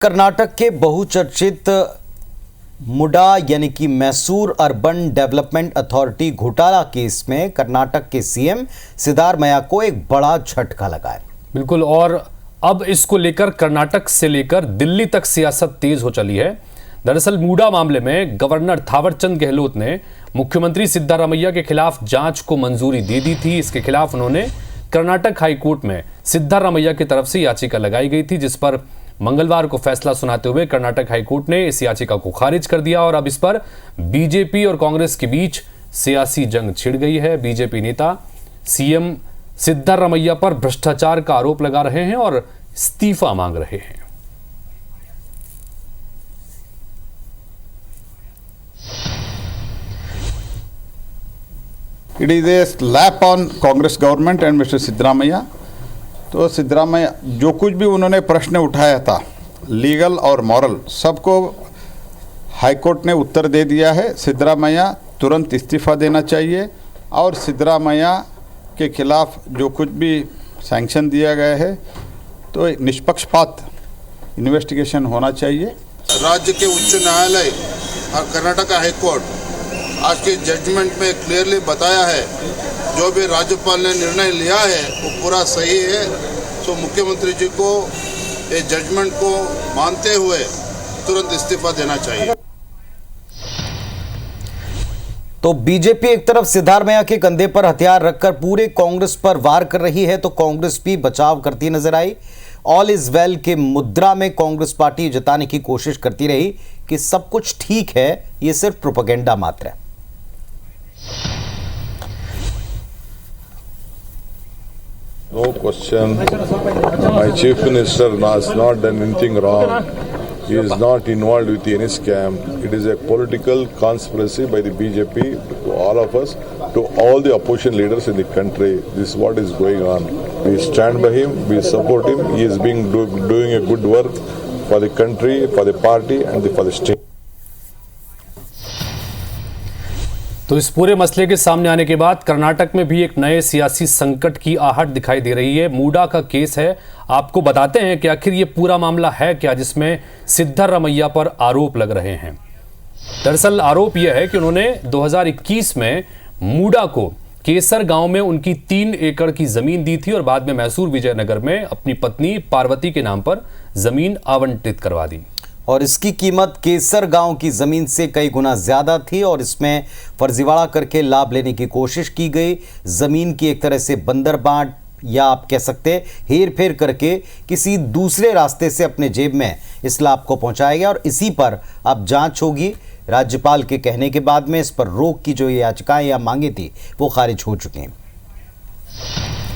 कर्नाटक के बहुचर्चित मुडा यानी कि मैसूर अर्बन डेवलपमेंट अथॉरिटी घोटाला केस में कर्नाटक के सीएम सिद्धारमैया को एक बड़ा झटका लगा है। बिल्कुल, और अब इसको लेकर कर्नाटक से लेकर दिल्ली तक सियासत तेज हो चली है। दरअसल मुडा मामले में गवर्नर थावरचंद गहलोत ने मुख्यमंत्री सिद्धारमैया के खिलाफ जांच को मंजूरी दे दी थी। इसके खिलाफ उन्होंने कर्नाटक हाईकोर्ट में सिद्धारमैया की तरफ से याचिका लगाई गई थी, जिस पर मंगलवार को फैसला सुनाते हुए कर्नाटक हाईकोर्ट ने इस याचिका को खारिज कर दिया और अब इस पर बीजेपी और कांग्रेस के बीच सियासी जंग छिड़ गई है। बीजेपी नेता सीएम सिद्धारमैया पर भ्रष्टाचार का आरोप लगा रहे हैं और इस्तीफा मांग रहे हैं। It is a slap on Congress government and Mr. Siddaramaiah. तो सिद्धरामैया जो कुछ भी उन्होंने प्रश्न उठाया था, लीगल और मॉरल, सबको हाईकोर्ट ने उत्तर दे दिया है। सिद्धरामैया तुरंत इस्तीफा देना चाहिए और सिद्धरामैया के खिलाफ जो कुछ भी सैंक्शन दिया गया है तो एक निष्पक्षपात इन्वेस्टिगेशन होना चाहिए। राज्य के उच्च न्यायालय और कर्नाटक हाईकोर्ट आज के जजमेंट में क्लियरली बताया है, जो भी राज्यपाल ने निर्णय लिया है वो पूरा सही है। तो मुख्यमंत्री जी को ये जजमेंट को मानते हुए तुरंत इस्तीफा देना चाहिए। तो बीजेपी एक तरफ सिद्धारमैया के कंधे पर हथियार रखकर पूरे कांग्रेस पर वार कर रही है, तो कांग्रेस भी बचाव करती नजर आई। ऑल इज वेल के मुद्रा में कांग्रेस पार्टी जताने की कोशिश करती रही कि सब कुछ ठीक है, ये सिर्फ प्रोपेगेंडा मात्र है। No question. My chief minister has not done anything wrong. He is not involved with any scam. It is a political conspiracy by the BJP to all of us, to all the opposition leaders in the country. This is what is going on. We stand by him. We support him. He is doing a good work for the country, for the party, and for the state. तो इस पूरे मसले के सामने आने के बाद कर्नाटक में भी एक नए सियासी संकट की आहट दिखाई दे रही है। मुडा का केस है, आपको बताते हैं कि आखिर ये पूरा मामला है क्या, जिसमें सिद्धारमैया पर आरोप लग रहे हैं। दरअसल आरोप यह है कि उन्होंने 2021 में मुडा को केसर गांव में उनकी 3 एकड़ की जमीन दी थी और बाद में मैसूर विजयनगर में अपनी पत्नी पार्वती के नाम पर जमीन आवंटित करवा दी। और इसकी कीमत केसर गांव की जमीन से कई गुना ज्यादा थी और इसमें फर्जीवाड़ा करके लाभ लेने की कोशिश की गई। जमीन की एक तरह से बंदरबांट या आप कह सकते हेर फेर करके किसी दूसरे रास्ते से अपने जेब में इस लाभ को पहुंचाया गया और इसी पर अब जांच होगी। राज्यपाल के कहने के बाद में इस पर रोक की जो याचिकाएं या मांगे थी वो खारिज हो चुकी हैं।